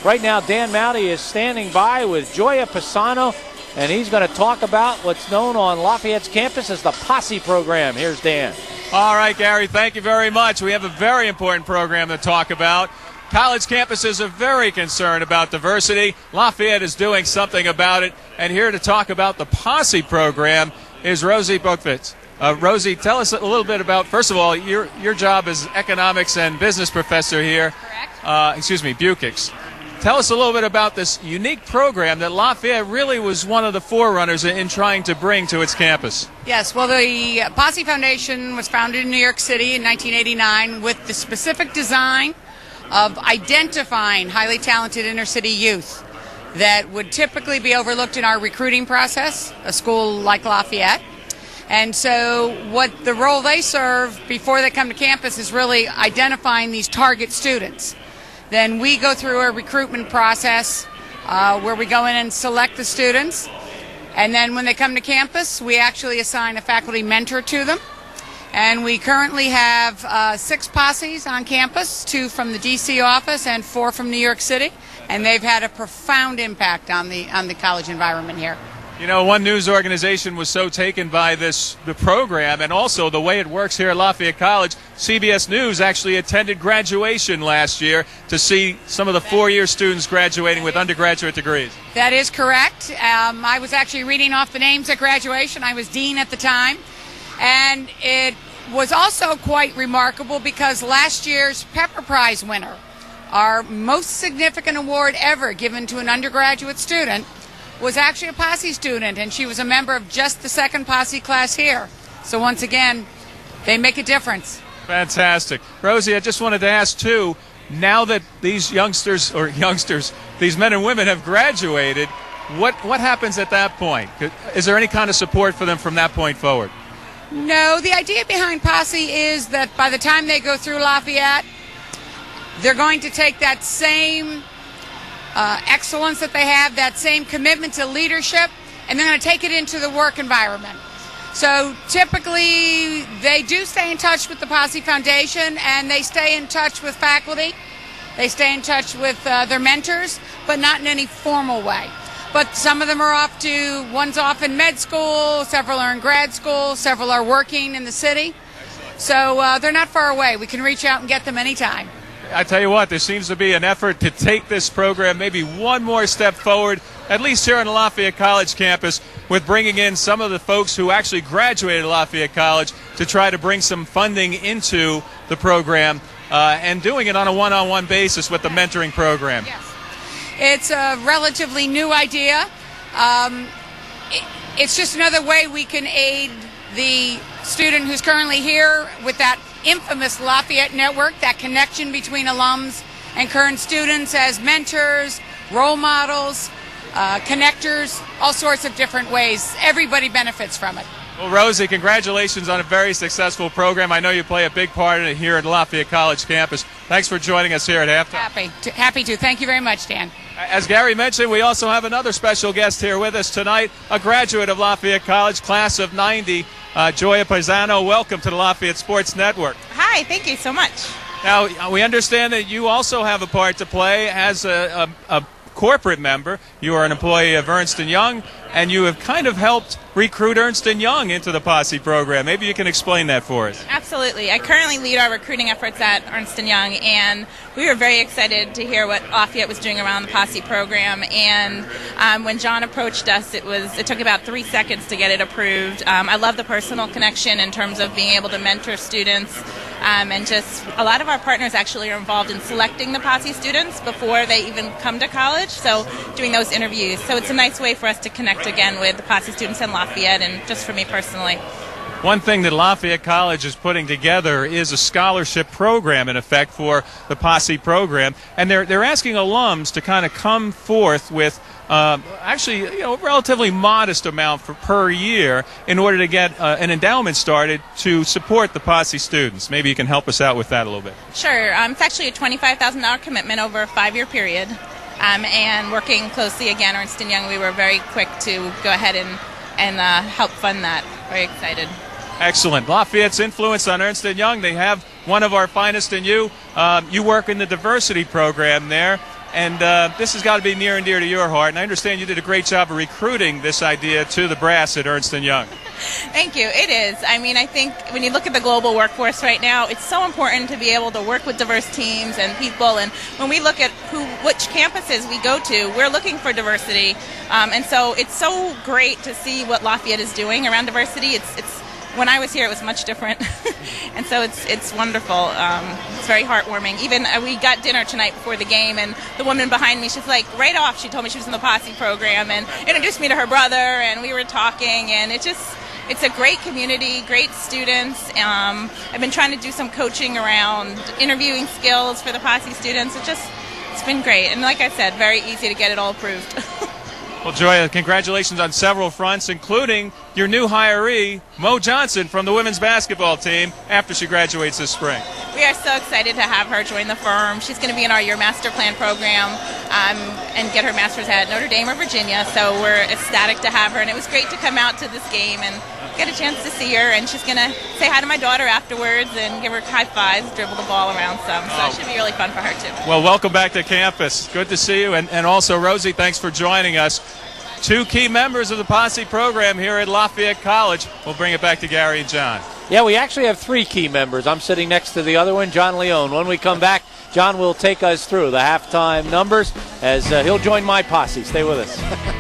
Right now, Dan Mowdy is standing by with Joya Pisano, and he's going to talk about what's known on Lafayette's campus as the Posse program. Here's Dan. All right, Gary, thank you very much. We have a very important program to talk about. College campuses are very concerned about diversity. Lafayette is doing something about it. And here to talk about the Posse program is Rosie Bukvitz. Rosie, tell us a little bit about, first of all, your job as economics and business professor here. Correct. Bukix. Tell us a little bit about this unique program that Lafayette really was one of the forerunners in trying to bring to its campus. Yes, well, the Posse Foundation was founded in New York City in 1989 with the specific design of identifying highly talented inner city youth that would typically be overlooked in our recruiting process, a school like Lafayette. And so what the role they serve before they come to campus is really identifying these target students. Then we go through a recruitment process where we go in and select the students. And then when they come to campus, we actually assign a faculty mentor to them. And we currently have 6 posses on campus, 2 from the D.C. office and 4 from New York City. And they've had a profound impact on the college environment here. You know, one news organization was so taken by the program and also the way it works here at Lafayette College. CBS News actually attended graduation last year to see some of the 4-year students graduating with undergraduate degrees. That is correct. I was actually reading off the names at graduation. I was dean at the time. And it was also quite remarkable because last year's Pepper Prize winner, our most significant award ever given to an undergraduate student, was actually a Posse student, and she was a member of just the second Posse class here. So once again, they make a difference. Fantastic. Rosie, I just wanted to ask, too, now that these these men and women have graduated, what happens at that point? Is there any kind of support for them from that point forward? No, the idea behind Posse is that by the time they go through Lafayette, they're going to take that same excellence that they have, that same commitment to leadership, and they're going to take it into the work environment. So typically they do stay in touch with the Posse Foundation, and they stay in touch with faculty. They stay in touch with their mentors, but not in any formal way. But some of them are one's off in med school, several are in grad school, several are working in the city. So they're not far away. We can reach out and get them anytime. I tell you what, there seems to be an effort to take this program maybe one more step forward, at least here on the Lafayette College campus, with bringing in some of the folks who actually graduated Lafayette College to try to bring some funding into the program and doing it on a one-on-one basis with the mentoring program. Yes. It's a relatively new idea. It's just another way we can aid the student who's currently here with that infamous Lafayette network, that connection between alums and current students as mentors, role models, connectors, all sorts of different ways. Everybody benefits from it. Well, Rosie, congratulations on a very successful program. I know you play a big part in it here at the Lafayette College campus. Thanks for joining us here at halftime. Happy to. Thank you very much, Dan. As Gary mentioned, we also have another special guest here with us tonight, a graduate of Lafayette College, class of '90, Joya Pisano. Welcome to the Lafayette Sports Network. Hi, thank you so much. Now, we understand that you also have a part to play as a corporate member. You are an employee of Ernst & Young, and you have kind of helped recruit Ernst & Young into the Posse program. Maybe you can explain that for us. Absolutely. I currently lead our recruiting efforts at Ernst & Young, and we were very excited to hear what Lafayette was doing around the Posse program. And when John approached us, it took about 3 seconds to get it approved. I love the personal connection in terms of being able to mentor students. And just a lot of our partners actually are involved in selecting the Posse students before they even come to college, so doing those interviews. So it's a nice way for us to connect again with the Posse students in Lafayette, and just for me personally. One thing that Lafayette College is putting together is a scholarship program, in effect, for the Posse program, and they're asking alums to kind of come forth with actually, a relatively modest amount per year in order to get an endowment started to support the Posse students. Maybe you can help us out with that a little bit. Sure. It's actually a $25,000 commitment over a 5-year period. And working closely again, Ernst & Young, we were very quick to go ahead and help fund that. Very excited. Excellent. Lafayette's influence on Ernst & Young, they have one of our finest in you. You work in the diversity program there. and this has got to be near and dear to your heart. And I understand you did a great job of recruiting this idea to the brass at Ernst & Young. Thank you. It is. I mean, I think when you look at the global workforce right now, it's so important to be able to work with diverse teams and people. And when we look at which campuses we go to, we're looking for diversity. And so it's so great to see what Lafayette is doing around diversity. It's when I was here, it was much different, and so it's wonderful. It's very heartwarming. Even we got dinner tonight before the game, and the woman behind me, she's like, right off, she told me she was in the Posse program and introduced me to her brother, and we were talking, and it's a great community, great students. I've been trying to do some coaching around interviewing skills for the Posse students. It's been great, and like I said, very easy to get it all approved. Well, Joya, congratulations on several fronts, including your new hiree, Mo Johnson, from the women's basketball team after she graduates this spring. We are so excited to have her join the firm. She's going to be in our Year Master Plan program and get her master's at Notre Dame or Virginia, so we're ecstatic to have her. And it was great to come out to this game and get a chance to see her, and she's going to say hi to my daughter afterwards and give her high fives, dribble the ball around some, so it should be really fun for her too. Well, welcome back to campus. Good to see you, and also, Rosie, thanks for joining us. Two key members of the Posse program here at Lafayette College. We'll bring it back to Gary and John. Yeah, we actually have three key members. I'm sitting next to the other one, John Leone. When we come back, John will take us through the halftime numbers as he'll join my posse. Stay with us.